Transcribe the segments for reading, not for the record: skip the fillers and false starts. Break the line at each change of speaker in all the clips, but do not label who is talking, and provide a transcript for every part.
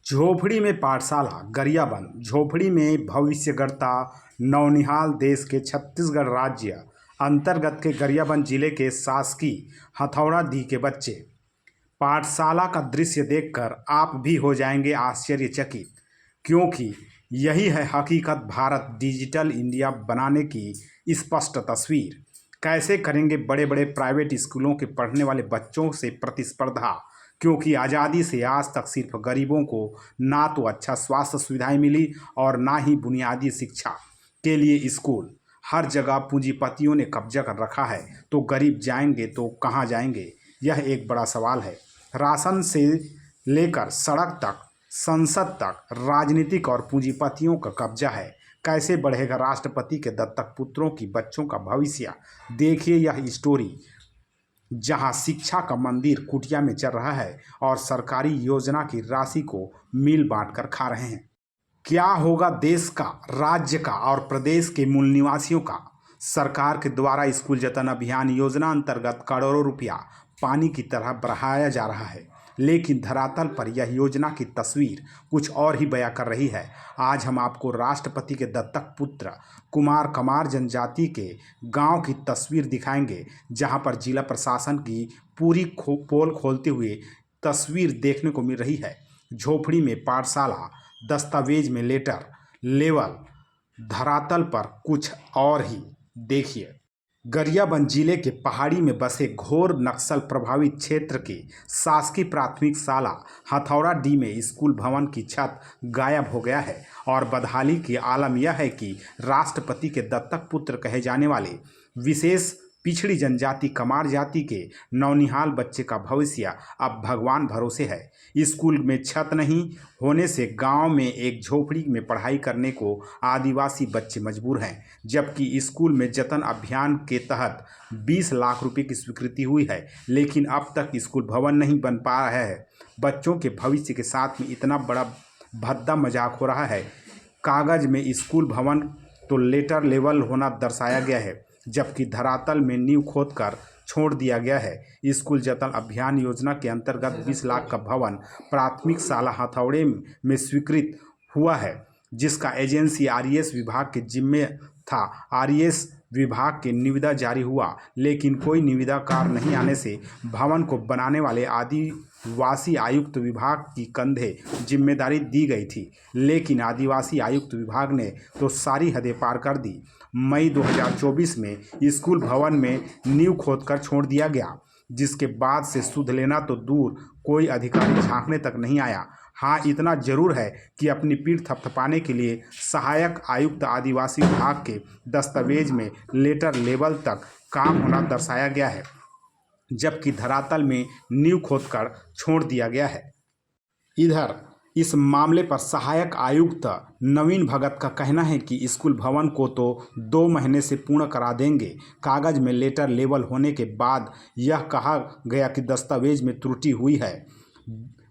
झोपड़ी में पाठशाला गरियाबंद। झोपड़ी में भविष्य गढ़ता नौनिहाल देश के छत्तीसगढ़ राज्य अंतर्गत के गरियाबंद जिले के शासकीय हथौड़ा के बच्चे। पाठशाला का दृश्य देखकर आप भी हो जाएंगे आश्चर्यचकित, क्योंकि यही है हकीकत भारत डिजिटल इंडिया बनाने की स्पष्ट तस्वीर। कैसे करेंगे बड़े बड़े प्राइवेट स्कूलों के पढ़ने वाले बच्चों से प्रतिस्पर्धा, क्योंकि आज़ादी से आज तक सिर्फ गरीबों को ना तो अच्छा स्वास्थ्य सुविधाएं मिली और ना ही बुनियादी शिक्षा के लिए स्कूल। हर जगह पूंजीपतियों ने कब्जा कर रखा है, तो गरीब जाएंगे तो कहाँ जाएंगे, यह एक बड़ा सवाल है। राशन से लेकर सड़क तक, संसद तक राजनीतिक और पूंजीपतियों का कब्जा है। कैसे बढ़ेगा राष्ट्रपति के दत्तक पुत्रों की बच्चों का भविष्य? देखिए यह स्टोरी, जहां शिक्षा का मंदिर कुटिया में चल रहा है और सरकारी योजना की राशि को मिल बांट कर खा रहे हैं। क्या होगा देश का, राज्य का और प्रदेश के मूल निवासियों का? सरकार के द्वारा स्कूल जतन अभियान योजना अंतर्गत करोड़ों रुपया पानी की तरह बहाया जा रहा है, लेकिन धरातल पर यह योजना की तस्वीर कुछ और ही बयां कर रही है। आज हम आपको राष्ट्रपति के दत्तक पुत्र कुमार कमार जनजाति के गांव की तस्वीर दिखाएंगे, जहां पर जिला प्रशासन की पूरी पोल खोलते हुए तस्वीर देखने को मिल रही है। झोपड़ी में पाठशाला, दस्तावेज में लेटर लेवल, धरातल पर कुछ और ही। देखिए, गरियाबंद जिले के पहाड़ी में बसे घोर नक्सल प्रभावित क्षेत्र के शासकीय प्राथमिक शाला हथौड़ा डी में स्कूल भवन की छत गायब हो गया है और बदहाली की आलम यह है कि राष्ट्रपति के दत्तक पुत्र कहे जाने वाले विशेष पिछड़ी जनजाति कमार जाति के नौनिहाल बच्चे का भविष्य अब भगवान भरोसे है। स्कूल में छत नहीं होने से गांव में एक झोपड़ी में पढ़ाई करने को आदिवासी बच्चे मजबूर हैं, जबकि स्कूल में जतन अभियान के तहत 20 लाख रुपए की स्वीकृति हुई है, लेकिन अब तक स्कूल भवन नहीं बन पा रहा है। बच्चों के भविष्य के साथ में इतना बड़ा भद्दा मजाक हो रहा है। कागज में स्कूल भवन तो लेटर लेवल होना दर्शाया गया है, जबकि धरातल में नींव खोदकर छोड़ दिया गया है। स्कूल जतन अभियान योजना के अंतर्गत 20 लाख का भवन प्राथमिक शाला हथौड़े में स्वीकृत हुआ है, जिसका एजेंसी आरईएस विभाग के जिम्मे था। आरईएस विभाग के निविदा जारी हुआ, लेकिन कोई निविदा कार नहीं आने से भवन को बनाने वाले आदिवासी आयुक्त विभाग की कंधे जिम्मेदारी दी गई थी, लेकिन आदिवासी आयुक्त विभाग ने तो सारी हदें पार कर दी। मई 2024 में स्कूल भवन में नींव खोदकर छोड़ दिया गया, जिसके बाद से सुध लेना तो दूर, कोई अधिकारी झांकने तक नहीं आया। हाँ, इतना जरूर है कि अपनी पीठ थपथपाने के लिए सहायक आयुक्त आदिवासी विभाग के दस्तावेज में लेटर लेवल तक काम होना दर्शाया गया है, जबकि धरातल में नींव खोदकर छोड़ दिया गया है। इधर इस मामले पर सहायक आयुक्त नवीन भगत का कहना है कि स्कूल भवन को तो 2 महीने से पूर्ण करा देंगे। कागज में लेटर लेवल होने के बाद यह कहा गया कि दस्तावेज में त्रुटि हुई है।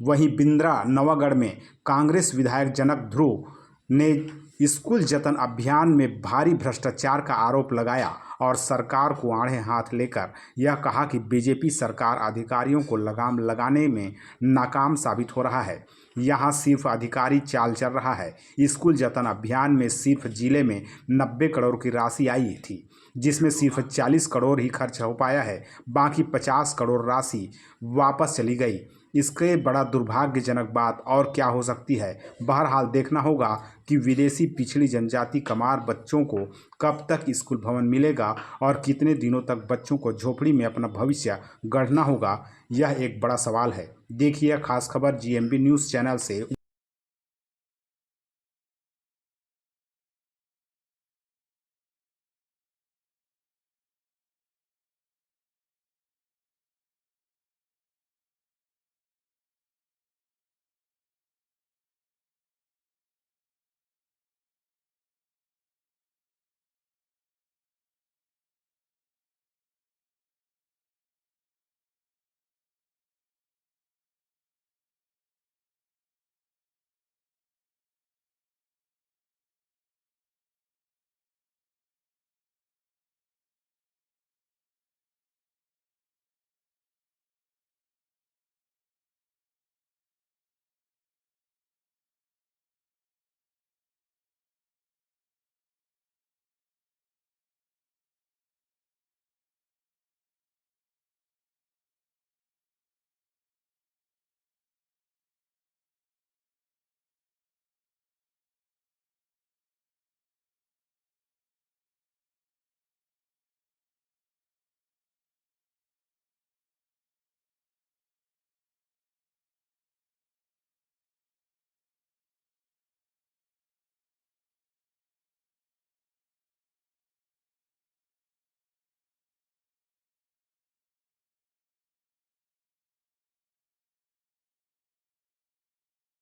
वहीं बिंद्रा नवागढ़ में कांग्रेस विधायक जनक ध्रुव ने स्कूल जतन अभियान में भारी भ्रष्टाचार का आरोप लगाया और सरकार को आड़े हाथ लेकर यह कहा कि बीजेपी सरकार अधिकारियों को लगाम लगाने में नाकाम साबित हो रहा है। यहाँ सिर्फ अधिकारी चाल चल रहा है। स्कूल जतन अभियान में सिर्फ जिले में 90 करोड़ की राशि आई थी, जिसमें सिर्फ 40 करोड़ ही खर्च हो पाया है। बाकी 50 करोड़ राशि वापस चली गई। इसके बड़ा दुर्भाग्यजनक बात और क्या हो सकती है। बहरहाल देखना होगा कि विदेशी पिछड़ी जनजाति कमार बच्चों को कब तक स्कूल भवन मिलेगा और कितने दिनों तक बच्चों को झोपड़ी में अपना भविष्य गढ़ना होगा, यह एक बड़ा सवाल है। देखिए खास खबर जीएमबी न्यूज़ चैनल से।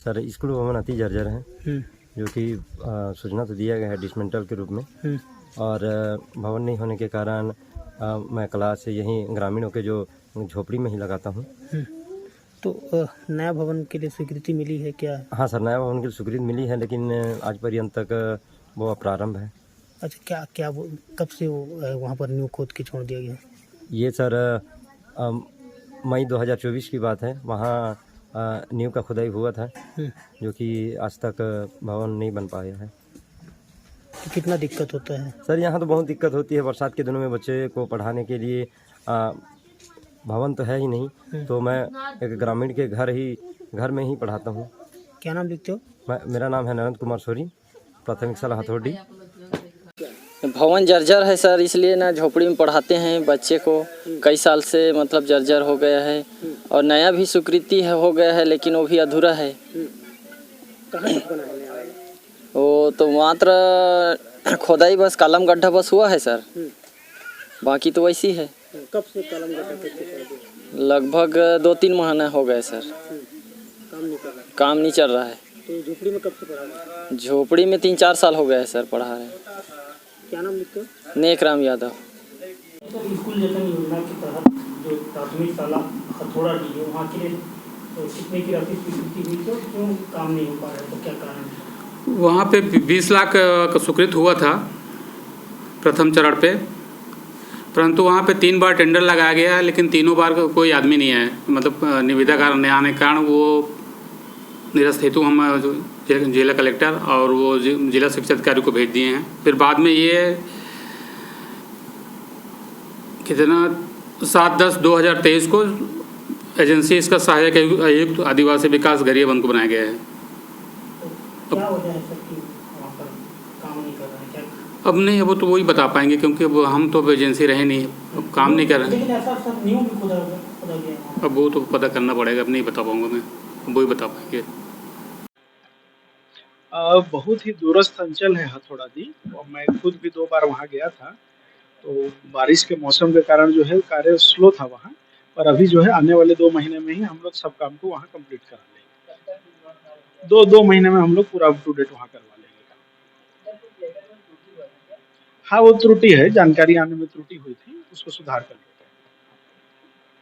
सर स्कूल भवन अति जर्जर है, जो कि सूचना तो दिया गया है डिसमेंटल के रूप में, और भवन नहीं होने के कारण मैं क्लास यहीं ग्रामीणों के जो झोपड़ी में ही लगाता हूँ।
तो नया भवन के लिए स्वीकृति मिली है क्या?
हाँ सर, नया भवन की स्वीकृति मिली है, लेकिन आज पर्यंत तक वो प्रारंभ है।
अच्छा, क्या क्या वो कब से वो वहाँ पर नींव खोद के छोड़ दिया गया?
ये सर मई 2024 की बात है। वहाँ नींव का खुदाई हुआ था, जो कि आज तक भवन नहीं बन पाया है।
तो कितना दिक्कत होता है
सर? यहाँ तो बहुत दिक्कत होती है। बरसात के दिनों में बच्चे को पढ़ाने के लिए भवन तो है ही नहीं, तो मैं एक ग्रामीण के घर में ही पढ़ाता हूँ।
क्या नाम लिखते हो?
मेरा नाम है नरेंद्र कुमार सोरी, प्राथमिक शाला हथौड़ी।
भवन जर्जर है सर, इसलिए ना झोपड़ी में पढ़ाते हैं बच्चे को। कई साल से मतलब जर्जर हो गया है, और नया भी स्वीकृति है हो गया है, लेकिन वो भी अधूरा है।
कहाँ तक बना है?
वो तो मात्र खोदाई बस, कलम गड्ढा बस हुआ है सर, बाकी तो वैसी है।
कब से कलम गड्ढा खोद के छोड़ दिया?
लगभग 2-3 महीना हो गए सर।
काम नहीं कर रहा?
काम नहीं चल रहा है।
तो झोपड़ी में कब से पढ़ा रहे हैं?
झोपड़ी में 3-4 साल हो गए सर पढ़ा रहे हैं।
क्या नाम लिखते हो?
नेकराम यादव।
तो स्कूल जतन योजना के तहत जो प्राथमिक शाला हथौड़ा डी है, वहाँ के लिए तो कितने की राशि स्वीकृति हुई, तो क्यों काम नहीं हो पा रहा है, तो क्या कारण है?
वहाँ पे 20 लाख का स्वीकृत हुआ था प्रथम चरण पे, परंतु वहाँ पे 3 बार टेंडर लगाया गया, लेकिन तीनों बार कोई आदमी नहीं आया। मतलब निविदा का नहीं आने के कारण वो निरस्त हेतु हम जिला कलेक्टर और वो जिला शिक्षा अधिकारी को भेज दिए हैं। फिर बाद में ये कितना 7/10/2023 को एजेंसी इसका सहायक आयुक्त आदिवासी विकास गरियाबंद को बनाया गया है।
क्या वजह है सर कि वहाँ पर काम नहीं कर रहा है? क्या
अब नहीं, वो तो वही बता पाएंगे, क्योंकि अब हम तो एजेंसी रहे नहीं, अब काम नहीं कर रहे हैं।
लेकिन ऐसा सब नींव भी खोदा गया।
अब वो तो पता करना पड़ेगा, अब नहीं बता पाऊंगा मैं, अब वही बता पाएंगे।
बहुत ही दूरस्थ अंचल है हथौड़ा दी, और मैं खुद भी 2 बार वहाँ गया था। तो बारिश के मौसम के कारण जो है कार्य स्लो था वहाँ, पर अभी जो है आने वाले 2 महीने में ही हम लोग सब काम को वहाँ कंप्लीट करा लेंगे। 2 महीने में हम लोग पूरा अप टू डेट वहाँ करवा लेंगे। हाँ, वो त्रुटि है, जानकारी आने में त्रुटि हुई थी, उसको सुधार कर लेते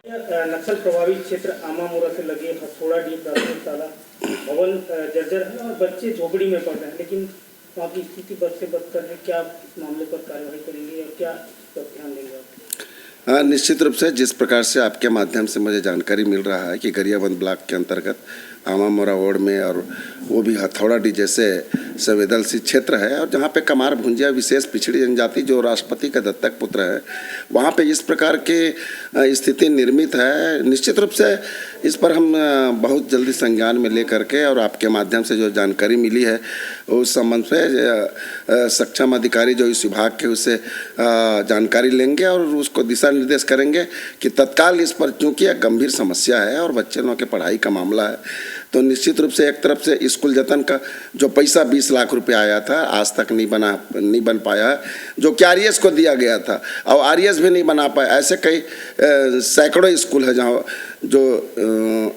हैं।
नक्सल प्रभावित क्षेत्र आमामोरा से लगे हथौड़ा डी प्राथमिक शाला भवन जर्जर है और बच्चे झोपड़ी में पढ़ रहे हैं, लेकिन वहाँ की स्थिति बद से बदतर है। क्या इस मामले पर कार्रवाई करेंगे और क्या इस पर ध्यान देंगे आप?
निश्चित रूप से जिस प्रकार से आपके माध्यम से मुझे जानकारी मिल रहा है कि गरियाबंद ब्लॉक के अंतर्गत आमामोरा वार्ड में, और वो भी हथौड़ा डी जैसे संवेदनशील क्षेत्र है, और जहाँ पे कमार भुंजिया विशेष पिछड़ी जनजाति जो राष्ट्रपति का दत्तक पुत्र है, वहाँ पे इस प्रकार के स्थिति निर्मित है। निश्चित रूप से इस पर हम बहुत जल्दी संज्ञान में ले करके, और आपके माध्यम से जो जानकारी मिली है उस संबंध से सक्षम अधिकारी जो इस विभाग के, उससे जानकारी लेंगे और उसको दिशा निर्देश करेंगे कि तत्काल इस पर, चूँकि एक गंभीर समस्या है और बच्चों के पढ़ाई का मामला है, तो निश्चित रूप से एक तरफ से स्कूल जतन का जो पैसा 20 लाख रुपए आया था आज तक नहीं बन पाया है, जो कि आरएस को दिया गया था, और आरएस भी नहीं बना पाया। ऐसे कई सैकड़ों स्कूल है जहाँ जो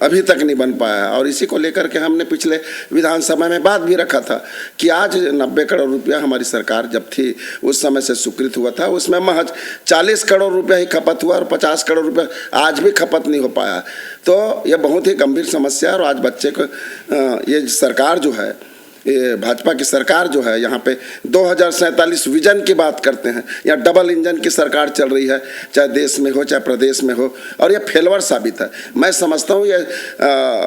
अभी तक नहीं बन पाया है, और इसी को लेकर के हमने पिछले विधानसभा में बात भी रखा था कि आज 90 करोड़ रुपया हमारी सरकार जब थी उस समय से स्वीकृत हुआ था, उसमें महज 40 करोड़ रुपया ही खपत हुआ, और 50 करोड़ रुपया आज भी खपत नहीं हो पाया। तो यह बहुत ही गंभीर समस्या है, और आज बच्चे को ये सरकार जो है, ये भाजपा की सरकार जो है, यहाँ पे 2047 विजन की बात करते हैं, या डबल इंजन की सरकार चल रही है, चाहे देश में हो चाहे प्रदेश में हो, और ये फेलवर साबित है। मैं समझता हूँ ये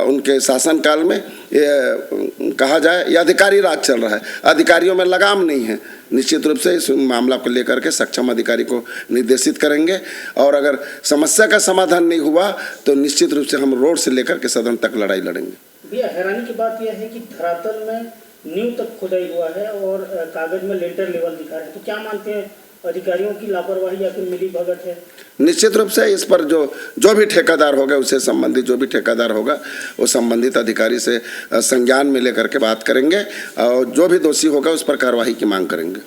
उनके शासनकाल में ये कहा जाए ये अधिकारी राज चल रहा है, अधिकारियों में लगाम नहीं है। निश्चित रूप से इस मामला को लेकर के सक्षम अधिकारी को निर्देशित करेंगे, और अगर समस्या का समाधान नहीं हुआ तो निश्चित रूप से हम रोड से लेकर के सदन तक लड़ाई लड़ेंगे।
भैया, हैरानी की बात यह है कि धरातल में नींव तक खुदाई हुआ है और कागज में लेटर लेवल दिखा रहे हैं, तो क्या मानते हैं, अधिकारियों की लापरवाही या फिर मिली भगत है?
निश्चित रूप से इस पर जो भी ठेकेदार होगा, उससे संबंधित जो भी ठेकेदार होगा वो संबंधित अधिकारी से संज्ञान में लेकर के बात करेंगे, और जो भी दोषी होगा उस पर कार्रवाई की मांग करेंगे।